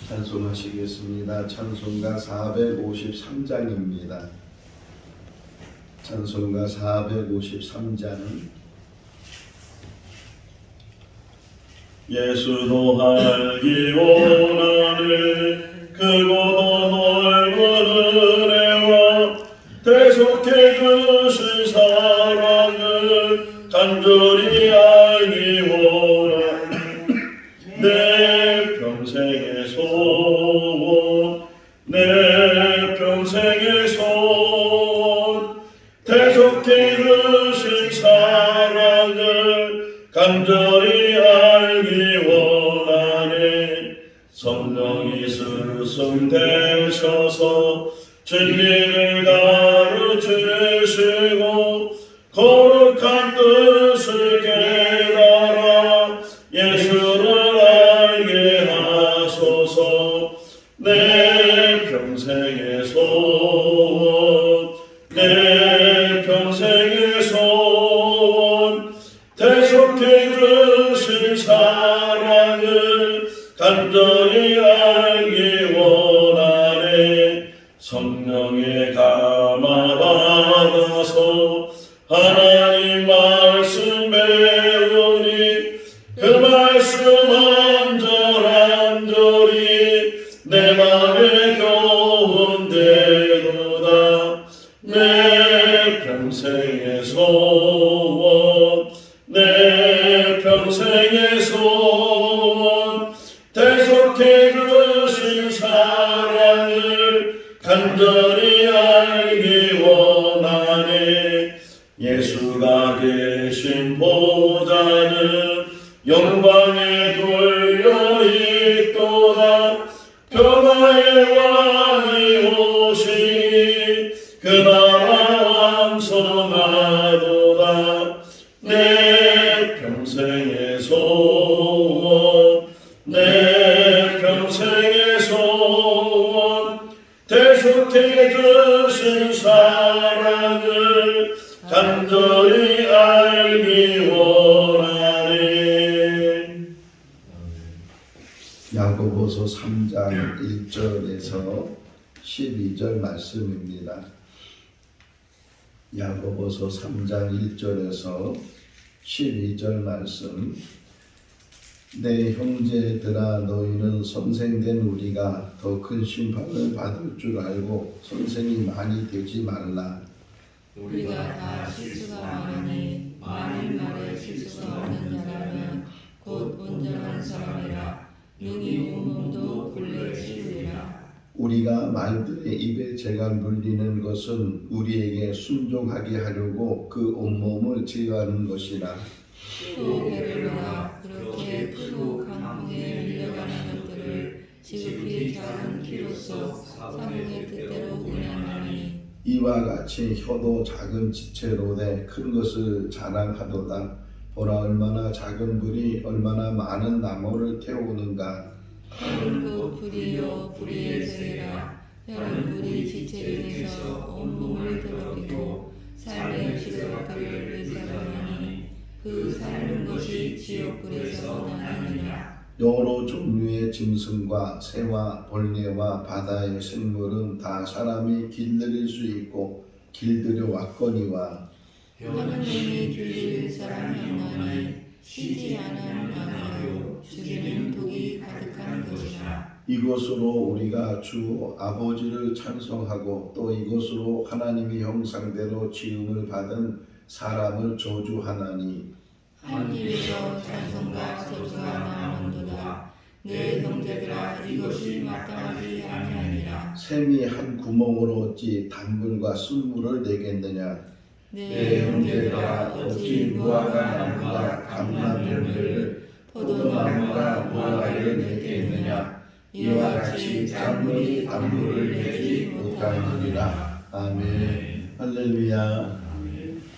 찬송하시겠습니다. 찬송가 453장입니다. 찬송가 453장. 예수도 알기 원하네 크고도 넓은 은혜와 대속해 주신 사랑을 간절히 알기 원하네 내 평생의 소원 내 평생의 소원 대속해 주신 사랑을 간절히 알기 원하네 성령이 스승되셔서 진리를 가르치시고 거룩한 뜻을 깨달아 예수를 알게 하소서 내 평생의 소원 내 평생의 소원 대속해 주신 사랑을 간절히 알기 원하네 성령의 감화 받아서 하나님 말씀 배우니 그 말씀 한절한절이 내 맘에 교훈되도다 내 평생의 소원 내 평생의 소원 대속해 주신 사랑을 간절히 알기 원하네 예수가 계신 보좌는 영광에 둘려 있도다 평화의 왕이 오시니 그 나라 완성하도다 내 평생의 소원 내 평생의 소원 대속해 주신 사랑을 간절히 알기 원하네. 야고보서 3장 1절에서 12절 말씀입니다. 야고보서 3장 1절에서 12절 말씀. 내 형제들아 너희는 선생된 우리가 더 큰 심판을 받을 줄 알고 선생이 많이 되지 말라. 우리가 다 실수가 많으니 많은 말에 실수가 없는 자라면 곧 온전한 사람이라 능히 온몸도 굴레 치우리라. 우리가 말들의 입에 재가 물리는 것은 우리에게 순종하게 하려고 그 온몸을 제어하는 것이라. 또 베를로가 그렇게 크고 강풍에 밀려가는 것들을 지극히 작은 키로서 사명의 뜻대로 운행하니 이와 같이 혀도 작은 지체로되 큰 것을 자랑하도다. 보라 얼마나 작은 불이 얼마나 많은 나무를 태우는가. 혀는 그 불이요 불의의 세계라. 혀는 불이 지체 중에서 온몸을 더럽히고 삶의 직업들을 회사하니 그 삶은 것이 지옥불에서 나느니라. 여러 종류의 짐승과 새와 벌레와 바다의 생물은 다 사람이 길들일 수 있고 길들여 왔거니와 혀는 이미 길들일 사람이 없나니 쉬지 않으며 죽이는 독이 가득한 것이라. 이것으로 우리가 주 아버지를 찬송하고 또 이것으로 하나님의 형상대로 지음을 받은 사람을 저주하나니 한 입에서 찬송과 저주가 나오는도다. 내 형제들아 이것이 마땅하지 아니하니라. 샘이 한 구멍으로 어찌 단물과 쓴물을 내겠느냐. 내 형제들아 어찌 무화과 나무가 감람 열매를 포도나무가 무화과를 맺겠느냐. 이와 같이 단물이 단물을 내지 못하느니라. 아멘. 할렐루야.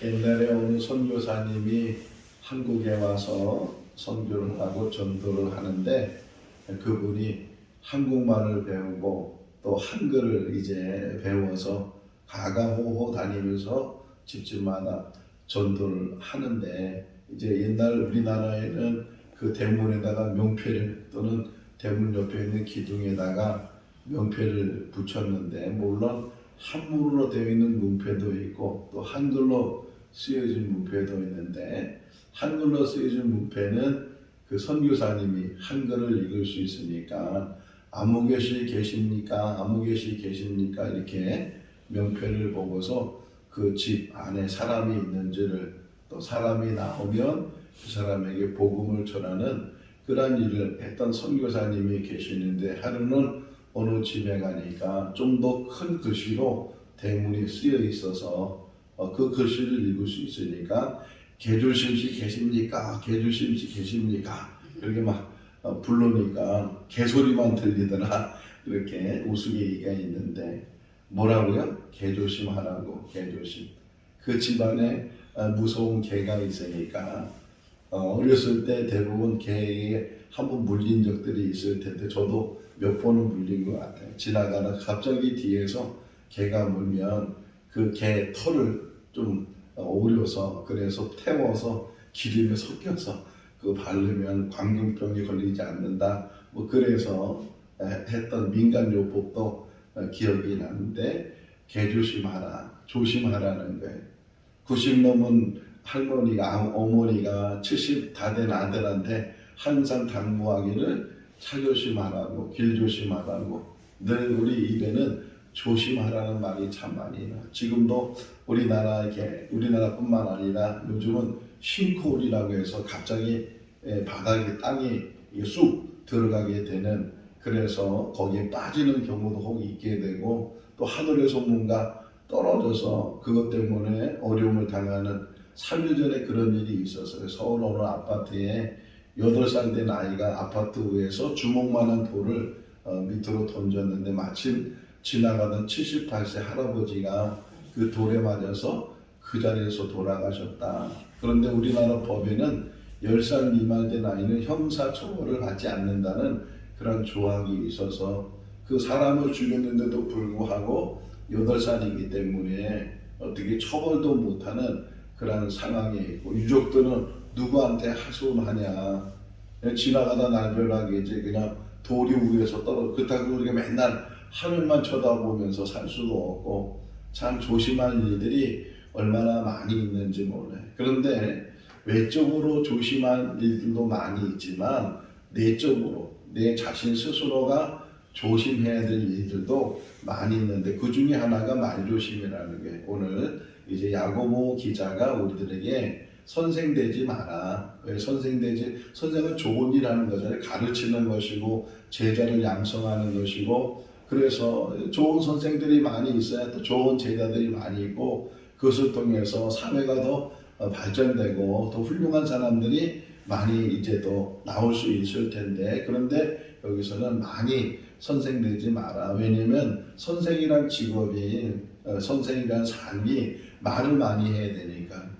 옛날에 어느 선교사님이 한국에 와서 선교를 하고 전도를 하는데 그분이 한국말을 배우고 또 한글을 이제 배워서 가가호호 다니면서 집집마다 전도를 하는데 이제 옛날 우리나라에는 그 대문에다가 명패 또는 대문 옆에 있는 기둥에다가 명패를 붙였는데, 물론 한문으로 되어 있는 문패도 있고 또 한글로 쓰여진 문패도 있는데, 한글로 쓰여진 문패는 그 선교사님이 한글을 읽을 수 있으니까 아무개시 계십니까? 아무개시 계십니까? 이렇게 명패를 보고서 그 집 안에 사람이 있는지를, 또 사람이 나오면 그 사람에게 복음을 전하는 그러한 일을 했던 선교사님이 계시는데, 하루는 어느 집에 가니까 좀 더 큰 글씨로 대문이 쓰여 있어서 그 글씨를 읽을 수 있으니까 개조심씨 계십니까? 개조심씨 계십니까? 이렇게 막 부르니까 개소리만 들리더라. 이렇게 우스갯기가 있는데, 뭐라고요? 개조심하라고. 개조심. 그 집안에 무서운 개가 있으니까 어렸을 때 대부분 개에게 한번 물린 적들이 있을 텐데, 저도 몇 번은 물린 것 같아요. 지나가다 갑자기 뒤에서 개가 물면 그 개 털을 좀 오려서, 그래서 태워서 기름에 섞여서 그 바르면 광견병이 걸리지 않는다, 뭐 그래서 했던 민간요법도 기억이 나는데, 개조심하라, 조심하라는 거예요. 90 넘은 할머니가, 어머니가 70 다 된 아들한테 항상 당부하기를 차조심하라고, 길조심하라고. 늘 우리 입에는 조심하라는 말이 참 많이 나요. 지금도 우리나라뿐만 아니라 요즘은 싱크홀이라고 해서 갑자기 바닥에 땅이 쑥 들어가게 되는, 그래서 거기에 빠지는 경우도 혹 있게 되고, 또 하늘에서 뭔가 떨어져서 그것 때문에 어려움을 당하는, 3일 전에 그런 일이 있었어요. 서울 어느 아파트에 8살 된 아이가 아파트 위에서 주먹만한 돌을 밑으로 던졌는데, 마침 지나가던 78세 할아버지가 그 돌에 맞아서 그 자리에서 돌아가셨다. 그런데 우리나라 법에는 10살 미만 된 아이는 형사처벌을 받지 않는다는 그런 조항이 있어서, 그 사람을 죽였는데도 불구하고 8살이기 때문에 어떻게 처벌도 못하는 그런 상황에 있고, 유족들은 누구한테 하소연하냐. 지나가다 날벼락에 이제 그냥 돌이 위에서 그렇다고 우리가 맨날 하늘만 쳐다보면서 살 수도 없고, 참 조심할 일들이 얼마나 많이 있는지 몰라요. 그런데 외적으로 조심할 일들도 많이 있지만, 내적으로 내 자신 스스로가 조심해야 될 일들도 많이 있는데, 그 중에 하나가 말조심이라는 게, 오늘 이제 야고보 기자가 우리들에게 선생 되지 마라. 왜 선생은 좋은 일 하는 거잖아요. 가르치는 것이고 제자를 양성하는 것이고, 그래서 좋은 선생들이 많이 있어야 또 좋은 제자들이 많이 있고, 그것을 통해서 사회가 더 발전되고 더 훌륭한 사람들이 많이 이제 또 나올 수 있을 텐데, 그런데 여기서는 많이 선생 되지 마라. 왜냐면 선생이란 직업이, 선생이란 삶이 말을 많이 해야 되니까.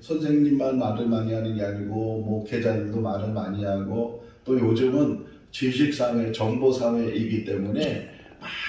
선생님만 말을 많이 하는 게 아니고 목회자들도 말을 많이 하고, 또 요즘은 지식사회, 정보사회이기 때문에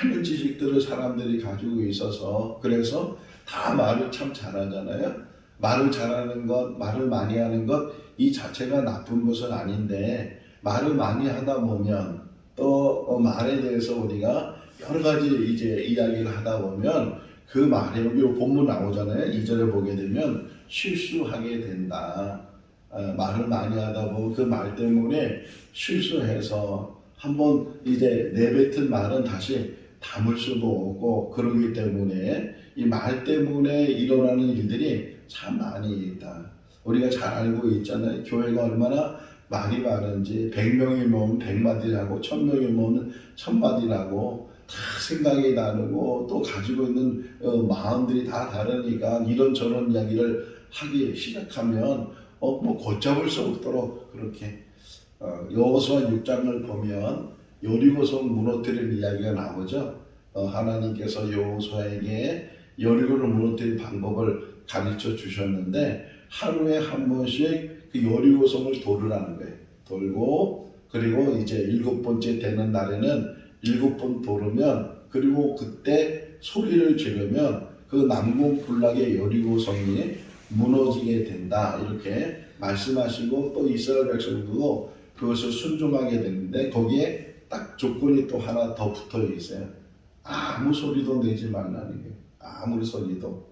많은 지식들을 사람들이 가지고 있어서, 그래서 다 말을 참 잘하잖아요. 말을 잘하는 것, 말을 많이 하는 것, 이 자체가 나쁜 것은 아닌데, 말을 많이 하다 보면 또 말에 대해서 우리가 여러 가지 이제 이야기를 하다 보면 그 말에, 여기 본문 나오잖아요. 2절에 보게 되면 실수하게 된다. 말을 많이 하다 보면 그 말 때문에 실수해서 한번 이제 내뱉은 말은 다시 담을 수도 없고, 그러기 때문에 이 말 때문에 일어나는 일들이 참 많이 있다. 우리가 잘 알고 있잖아요. 교회가 얼마나 말이 많은지, 100명이 모으면 100마디라고, 1000명이 모으면 1000마디라고, 다 생각이 다르고 또 가지고 있는 마음들이 다 다르니까 이런저런 이야기를 하기 시작하면 뭐 걷잡을 수 없도록 그렇게, 여호수아 6장을 보면 여리고성 무너뜨린 이야기가 나오죠. 하나님께서 여호수아에게 여리고를 무너뜨린 방법을 가르쳐 주셨는데, 하루에 한 번씩 그 여리고성을 돌으라는 거예요. 돌고, 그리고 이제 7번째 되는 날에는 7번 돌으면, 그리고 그때 소리를 지르면 그 난공불락의 여리고성이 무너지게 된다. 이렇게 말씀하시고, 또 이스라엘 백성들도 그것을 순종하게 되는데 거기에 딱 조건이 또 하나 더 붙어 있어요. 아무 소리도 내지 말라는 게. 아무리 소리도.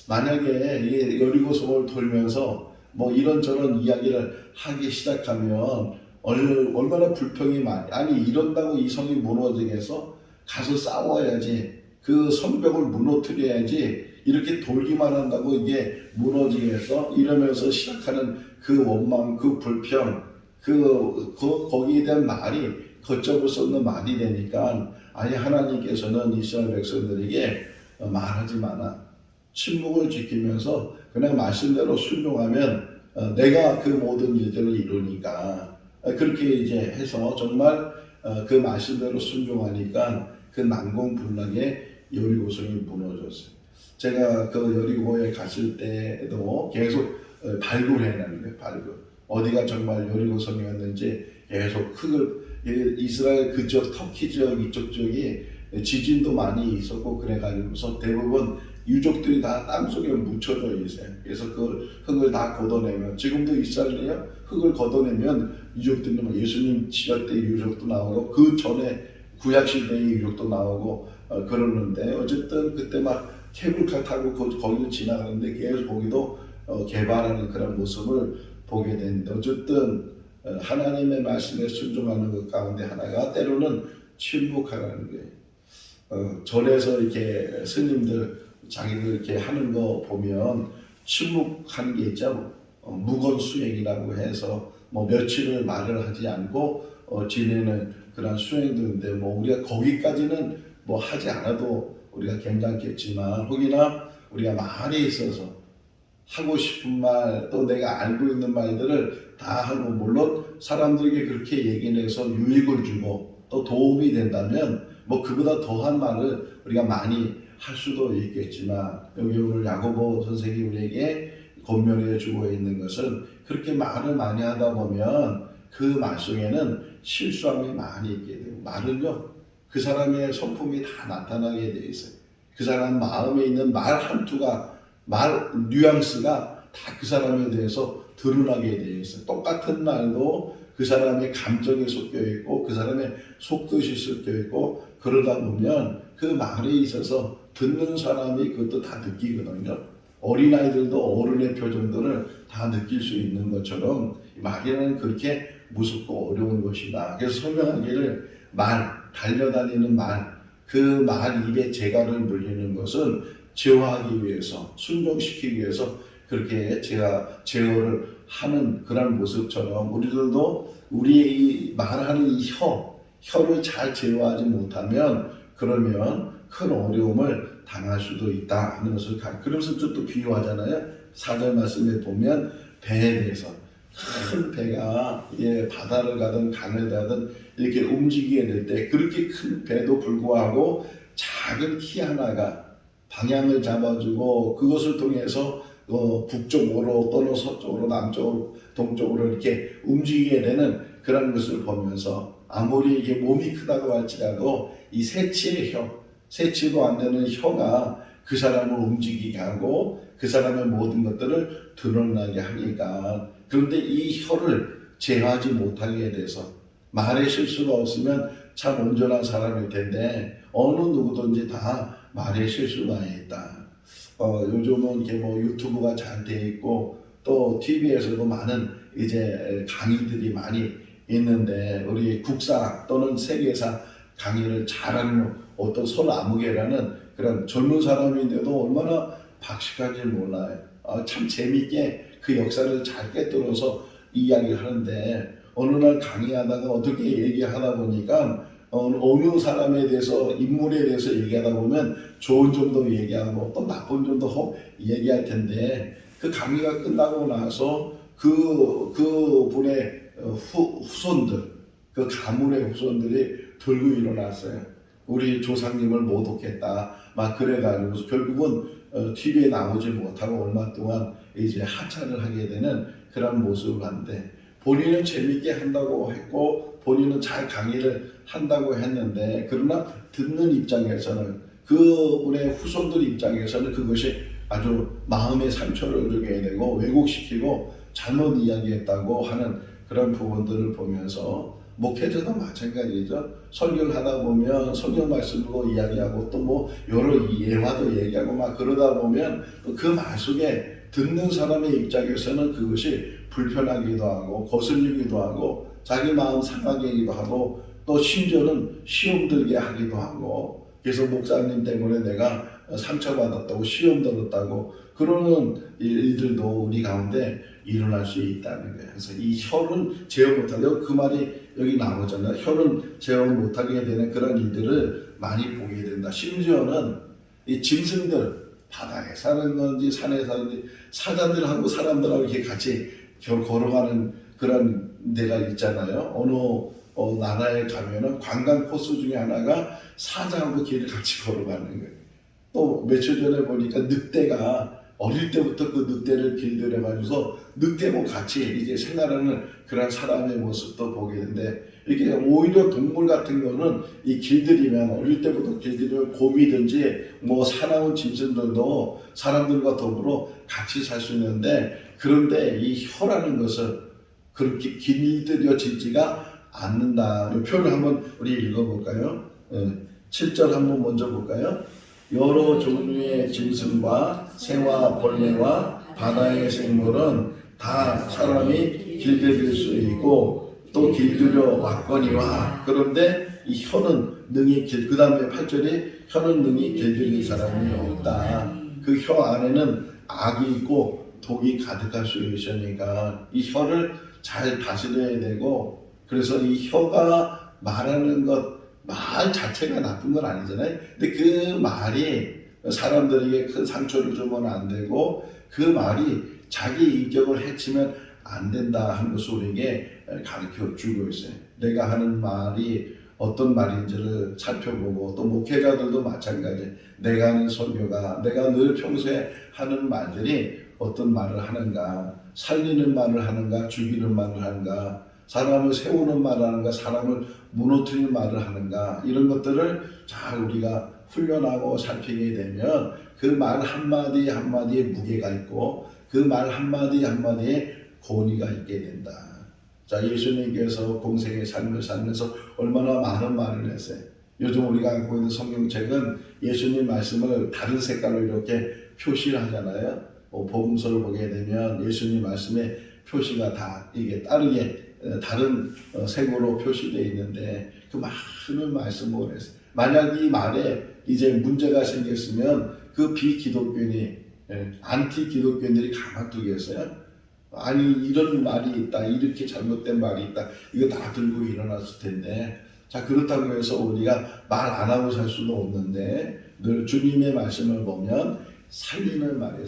만약에 이 여리고성을 돌면서 뭐 이런저런 이야기를 하기 시작하면 얼마나 불평이 많이. 아니 이런다고 이 성이 무너지겠어? 가서 싸워야지. 그 성벽을 무너뜨려야지. 이렇게 돌기만 한다고 이게 무너지겠어? 이러면서 시작하는 그 원망, 그 불평, 거기에 대한 말이 걷잡을 수 없는 말이 되니까 아예 하나님께서는 이스라엘 백성들에게 말하지 마라. 침묵을 지키면서 그냥 말씀대로 순종하면 내가 그 모든 일들을 이루니까 그렇게 이제 해서 정말 그 말씀대로 순종하니까 그 난공불락의 여리고성이 무너졌어요. 제가 그 여리고에 갔을 때도 계속 발굴해내는 거예요. 발굴. 어디가 정말 여리고성이었는지 계속 흙을 이스라엘 그쪽 터키 지역 이쪽 지역이 지진도 많이 있었고 그래가지고서 대부분 유족들이 다 땅속에 묻혀져 있어요. 그래서 그 흙을 다 걷어내면 지금도 이스라엘이요 흙을 걷어내면 유족들은 뭐 예수님 시대 때 유족도 나오고 그 전에 구약 시대의 유족도 나오고 그러는데 어쨌든 그때 막 케이블카 타고 거기를 지나가는데 계속 거기도 개발하는 그런 모습을 보게 되는데 어쨌든 하나님의 말씀에 순종하는 것 가운데 하나가 때로는 침묵하라는 거예요. 절에서 이렇게 스님들 자기들 이렇게 하는 거 보면 침묵하는 게 있죠. 무건수행이라고 해서 뭐 며칠을 말을 하지 않고 지내는 그런 수행도 있는데 뭐 우리가 거기까지는 뭐 하지 않아도 우리가 괜찮겠지만 혹이나 우리가 말에 있어서 하고 싶은 말 또 내가 알고 있는 말들을 다 하고 물론 사람들에게 그렇게 얘기를 해서 유익을 주고 또 도움이 된다면 뭐 그보다 더한 말을 우리가 많이 할 수도 있겠지만 여기 오늘 야고보 선생이 우리에게 권면해 주고 있는 것은 그렇게 말을 많이 하다 보면 그 말 속에는 실수함이 많이 있게 되고 말은요 그 사람의 성품이 다 나타나게 돼 있어요. 그 사람 마음에 있는 말 한투가 말 뉘앙스가 다 그 사람에 대해서 드러나게 되어 있어요. 똑같은 말도 그 사람의 감정이 섞여 있고 그 사람의 속뜻이 섞여 있고 그러다 보면 그 말에 있어서 듣는 사람이 그것도 다 느끼거든요. 어린아이들도 어른의 표정들을 다 느낄 수 있는 것처럼 말이라는 그렇게 무섭고 어려운 것이다. 그래서 설명하기를 달려다니는 말, 그 말 입에 재갈을 물리는 것은 제어하기 위해서, 순종시키기 위해서 그렇게 제어를 하는 그런 모습처럼 우리들도 우리의 이 말하는 이 혀를 잘 제어하지 못하면 그러면 큰 어려움을 당할 수도 있다 하는 것을 그러면서 또 비유하잖아요. 4절 말씀에 보면 배에 대해서 큰 배가 바다를 가든 강을 가든 이렇게 움직이게 될 때 그렇게 큰 배도 불구하고 작은 키 하나가 방향을 잡아주고 그것을 통해서 북쪽으로 또는 서쪽으로 남쪽으로 동쪽으로 이렇게 움직이게 되는 그런 것을 보면서 아무리 이게 몸이 크다고 할지라도 이 세치도 안 되는 혀가 그 사람을 움직이게 하고 그 사람의 모든 것들을 드러나게 하니까 그런데 이 혀를 제어하지 못하게 돼서 말에 실수가 없으면 참 온전한 사람일 텐데 어느 누구든지 다 말에 실수가 있다. 요즘은 이렇게 뭐 유튜브가 잘 돼 있고 또 TV에서도 많은 이제 강의들이 많이 있는데 우리 국사 또는 세계사 강의를 잘하는 어떤 손아무개라는 그런 젊은 사람인데도 얼마나 박식한지 몰라요. 참 재밌게 그 역사를 잘 꿰뚫어서 이야기를 하는데 어느 날 강의하다가 어떻게 얘기하다 보니까 어느 사람에 대해서 인물에 대해서 얘기하다 보면 좋은 점도 얘기하고 또 나쁜 점도 얘기할 텐데 그 강의가 끝나고 나서 그 분의 후손들 그 가문의 후손들이 들고 일어났어요. 우리 조상님을 모독했다 막 그래가지고 결국은 TV에 나오지 못하고 얼마 동안 이제 하차를 하게 되는 그런 모습을 봤는데 본인은 재밌게 한다고 했고 본인은 잘 강의를 한다고 했는데 그러나 듣는 입장에서는 그분의 후손들 입장에서는 그것이 아주 마음의 상처를 주게 되고 왜곡시키고 잘못 이야기했다고 하는 그런 부분들을 보면서 목회자도 마찬가지죠. 설교를 하다 보면 성경 말씀으로 이야기하고 또 뭐 여러 예화도 얘기하고 막 그러다 보면 또 그 말 속에 듣는 사람의 입장에서는 그것이 불편하기도 하고 거슬리기도 하고 자기 마음 상하게 하기도 하고 또 심지어는 시험 들게 하기도 하고 그래서 목사님 때문에 내가 상처받았다고 시험 들었다고 그러는 일들도 우리 가운데 일어날 수 있다는 거예요. 그래서 이 혀는 제어 못하고 그 말이 여기 나오잖아요. 혀는 제어 못하게 되는 그런 일들을 많이 보게 된다. 심지어는 이 짐승들 바다에 사는 건지 산에 사는지 사자들하고 사람들하고 이렇게 같이 걸어가는 그런 데가 있잖아요. 어느 나라에 가면은 관광 코스 중에 하나가 사자하고 길을 같이 걸어가는 거예요. 또 며칠 전에 보니까 늑대가 어릴 때부터 그 늑대를 길들여가지고서 늑대하고 같이 이제 생활하는 그런 사람의 모습도 보게 되는데 이렇게 오히려 동물 같은 거는 이 길들이면 어릴 때부터 길들이면 곰이든지 뭐 사나운 짐승들도 사람들과 더불어 같이 살 수 있는데 그런데 이 혀라는 것은 그렇게 길들여지지가 않는다. 이 표를 한번 우리 읽어볼까요? 7절 한번 먼저 볼까요? 여러 종류의 짐승과 새와 벌레와 바다의 생물은 다 사람이 길들일 수 있고 또 길들여 왔거니와 그런데 이 혀는 능히 그 다음에 8절이 혀는 능히 길들일 사람이 없다. 그 혀 안에는 악이 있고 독이 가득할 수 있으니까 이 혀를 잘 다스려야 되고 그래서 이 혀가 말하는 것 말 자체가 나쁜 건 아니잖아요. 근데 그 말이 사람들에게 큰 상처를 주면 안 되고 그 말이 자기 인격을 해치면 안 된다 하는 것을 우리에게 가르쳐 주고 있어요. 내가 하는 말이 어떤 말인지를 살펴보고 또 목회자들도 마찬가지. 내가 하는 설교가 내가 늘 평소에 하는 말들이 어떤 말을 하는가, 살리는 말을 하는가, 죽이는 말을 하는가, 사람을 세우는 말을 하는가, 사람을 무너뜨리는 말을 하는가, 이런 것들을 잘 우리가 훈련하고 살피게 되면 그 말 한마디 한마디에 무게가 있고 그 말 한마디 한마디에 권위가 있게 된다. 자, 예수님께서 공생의 삶을 살면서 얼마나 많은 말을 했어요. 요즘 우리가 갖고 있는 성경책은 예수님 말씀을 다른 색깔로 이렇게 표시를 하잖아요. 복음서를 보게 되면 예수님 말씀에 표시가 다 이게 다르게 다른 색으로 표시되어 있는데 그 많은 말씀을 했어요. 만약 이 말에 이제 문제가 생겼으면 그 비기독교인이 안티 기독교인들이 가만두겠어요? 아니 이런 말이 있다, 이렇게 잘못된 말이 있다, 이거 다 들고 일어났을 텐데 자 그렇다고 해서 우리가 말 안 하고 살 수도 없는데 늘 주님의 말씀을 보면 살리는 말이에요.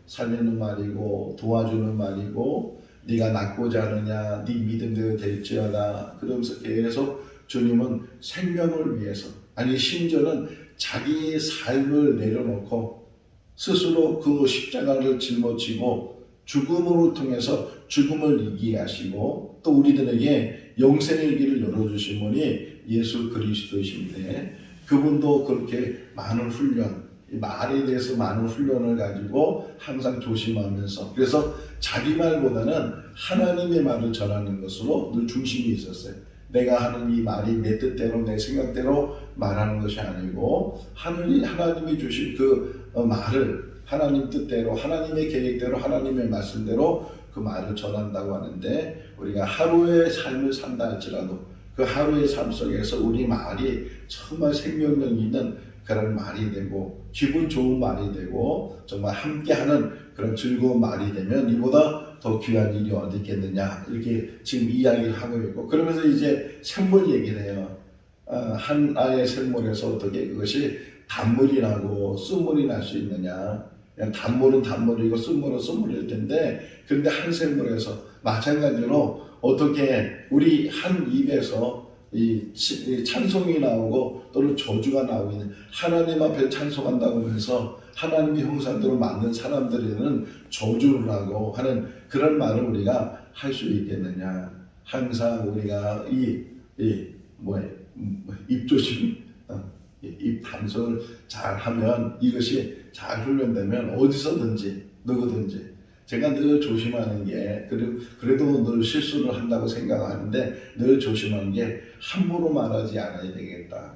살리는 말이고 도와주는 말이고 네가 낫고자 하느냐 네 믿음대로 될지어다 그러면서 계속 주님은 생명을 위해서 아니 심지어는 자기의 삶을 내려놓고 스스로 그 십자가를 짊어지고 죽음으로 통해서 죽음을 이기게 하시고 또 우리들에게 영생의 길을 열어주신 분이 예수 그리스도이신데 그분도 그렇게 많은 훈련 말에 대해서 많은 훈련을 가지고 항상 조심하면서 그래서 자기 말보다는 하나님의 말을 전하는 것으로 늘 중심이 있었어요. 내가 하는 이 말이 내 뜻대로 내 생각대로 말하는 것이 아니고 하나님이 주신 그 말을 하나님 뜻대로 하나님의 계획대로 하나님의 말씀대로 그 말을 전한다고 하는데 우리가 하루의 삶을 산다 할지라도 그 하루의 삶 속에서 우리 말이 정말 생명력 있는 그런 말이 되고 기분 좋은 말이 되고 정말 함께하는 그런 즐거운 말이 되면 이보다 더 귀한 일이 어디 있겠느냐 이렇게 지금 이야기를 하고 있고 그러면서 이제 샘물 얘기를 해요. 한 아이의 샘물에서 어떻게 그것이 단물이 나고 쓴물이 날 수 있느냐. 그냥 단물은 단물이고 쓴물은 쓴물일 텐데 그런데 한 샘물에서 마찬가지로 어떻게 우리 한 입에서 이 찬송이 나오고 또는 저주가 나오고 있는 하나님 앞에 찬송한다고 해서 하나님의 형상대로 만든 사람들에는 저주를 하고 하는 그런 말을 우리가 할 수 있겠느냐. 항상 우리가 입조심, 입 단속을 잘 하면 이것이 잘 훈련되면 어디서든지 누구든지 제가 늘 조심하는 게, 그래도 늘 실수를 한다고 생각하는데 늘 조심하는 게 함부로 말하지 않아야 되겠다.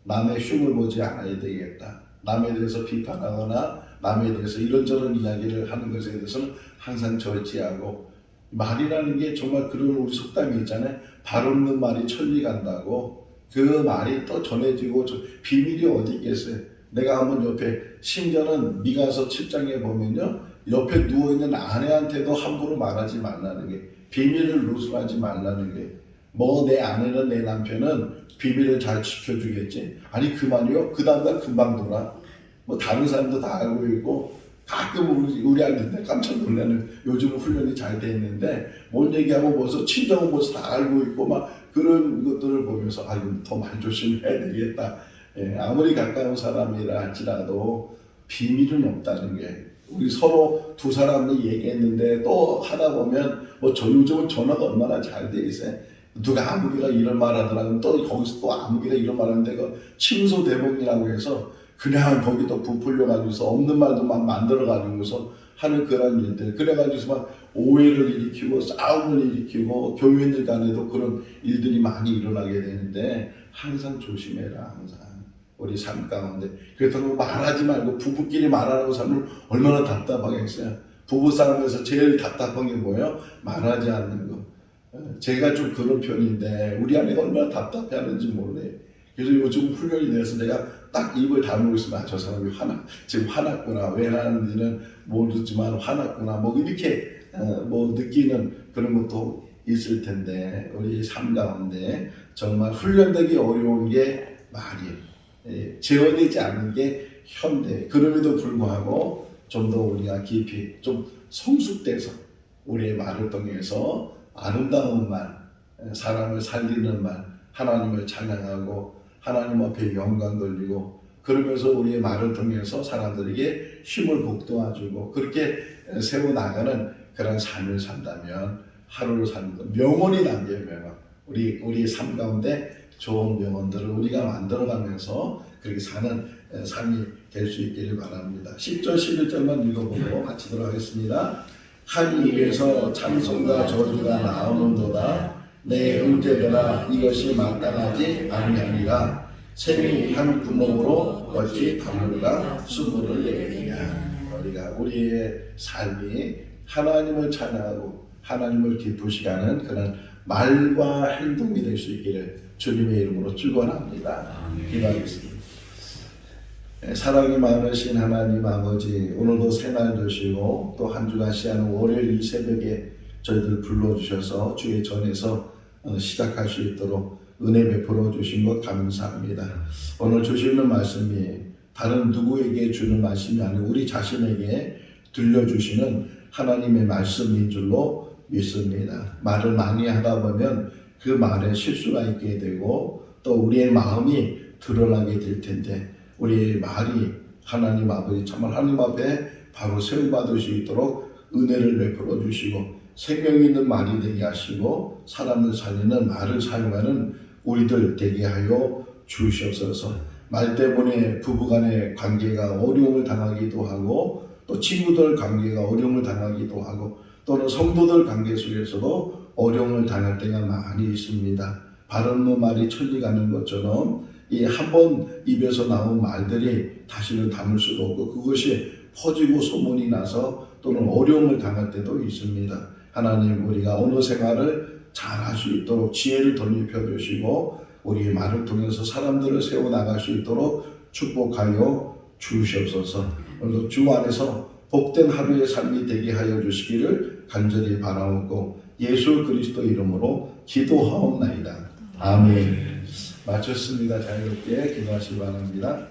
남의 흉을 보지 않아야 되겠다. 남에 대해서 비판하거나 남에 대해서 이런저런 이야기를 하는 것에 대해서는 항상 절제하고, 말이라는 게 정말 그런 우리 속담이 있잖아요. 발 없는 말이 천리 간다고. 그 말이 또 전해지고 비밀이 어디 있겠어요. 내가 한번 옆에, 심지어는 미가서 7장에 보면요, 옆에 누워있는 아내한테도 함부로 말하지 말라는 게, 비밀을 누설하지 말라는 게, 뭐 내 아내는 내 남편은 비밀을 잘 지켜주겠지. 아니 그만이요? 그 다음날 금방 돌아. 뭐 다른 사람도 다 알고 있고, 가끔 우리 아이들 깜짝 놀라는, 요즘 훈련이 잘 돼 있는데 뭔 얘기하고 벌써 친정은 벌써 다 알고 있고 막 그런 것들을 보면서 더 말 조심해야 되겠다. 예, 아무리 가까운 사람이라 할지라도 비밀은 없다는 게, 우리 서로 두 사람이 얘기했는데 또 하다 보면 요즘은 전화가 얼마나 잘 돼 있어요. 누가 아무개가 이런 말 하더라 그러면 또 거기서 또 아무개가 이런 말 하는데 그 침소대봉이라고 해서 그냥 거기도 부풀려 가지고서 없는 말도 막 만들어 가지고서 하는 그런 일들, 그래 가지고서 막 오해를 일으키고 싸움을 일으키고 교인들 간에도 그런 일들이 많이 일어나게 되는데, 항상 조심해라. 항상 우리 삶 가운데. 그렇다고 말하지 말고 부부끼리 말하라고 살면 얼마나 답답하겠어요. 부부싸움에서 제일 답답한 게 뭐예요? 말하지 않는 거. 제가 좀 그런 편인데 우리 아내가 얼마나 답답해하는지 몰라요. 그래서 요즘 훈련이 돼서 내가 딱 입을 다물고 있으면 저 사람이 지금 화났구나, 왜 하는지는 모르지만 화났구나, 뭐 이렇게 뭐 느끼는 그런 것도 있을 텐데, 우리 삶 가운데 정말 훈련되기 어려운 게 말이에요. 제어되지 않는 게 현대. 그럼에도 불구하고 좀 더 우리가 깊이 좀 성숙돼서 우리의 말을 통해서 아름다운 말, 사람을 살리는 말, 하나님을 찬양하고 하나님 앞에 영광 돌리고, 그러면서 우리의 말을 통해서 사람들에게 힘을 북돋아주고 그렇게 세워나가는 그런 삶을 산다면, 하루를 사는 것, 명언이 남겨요. 명언. 우리 삶 가운데 좋은 명언들을 우리가 만들어가면서 그렇게 사는 삶이 될 수 있기를 바랍니다. 10절 11절만 읽어보고 마치도록 하겠습니다. 한 입에서 찬송과 저주가 나오는도다. 내 형제들아, 이것이 마땅하지 아니하니라. 샘이 한 구멍으로 어찌 바물과 수분을 내느냐. 우리의 삶이 하나님을 찬양하고 하나님을 기쁘시게 하는 그런 말과 행동이 될 수 있기를 주님의 이름으로 축원합니다. 기도하겠습니다. 사랑이 많으신 하나님 아버지, 오늘도 새날 되시고 또 한 주간 시하는 월요일 이 새벽에 저희들 불러주셔서 주의 전에서 시작할 수 있도록 은혜 베풀어 주신 것 감사합니다. 오늘 주시는 말씀이 다른 누구에게 주는 말씀이 아니고 우리 자신에게 들려주시는 하나님의 말씀인 줄로 믿습니다. 말을 많이 하다 보면 그 말에 실수가 있게 되고 또 우리의 마음이 드러나게 될 텐데, 우리의 말이 하나님 아버지 정말 하나님 앞에 바로 세움받을 수 있도록 은혜를 베풀어 주시고 생명 있는 말이 되게 하시고 사람을 살리는 말을 사용하는 우리들 되게 하여 주시옵소서. 말 때문에 부부간의 관계가 어려움을 당하기도 하고 또 친구들 관계가 어려움을 당하기도 하고 또는 성도들 관계 속에서도 어려움을 당할 때가 많이 있습니다. 발 없는 말이 천리 가는 것처럼 이 한 번 입에서 나온 말들이 다시는 담을 수도 없고 그것이 퍼지고 소문이 나서 또는 어려움을 당할 때도 있습니다. 하나님, 우리가 어느 생활을 잘 할 수 있도록 지혜를 덧입혀 주시고 우리의 말을 통해서 사람들을 세워나갈 수 있도록 축복하여 주시옵소서. 오늘도 주 안에서 복된 하루의 삶이 되게 하여 주시기를 간절히 바라옵고 예수 그리스도 이름으로 기도하옵나이다. 아멘. 마쳤습니다. 자유롭게 기도하시기 바랍니다.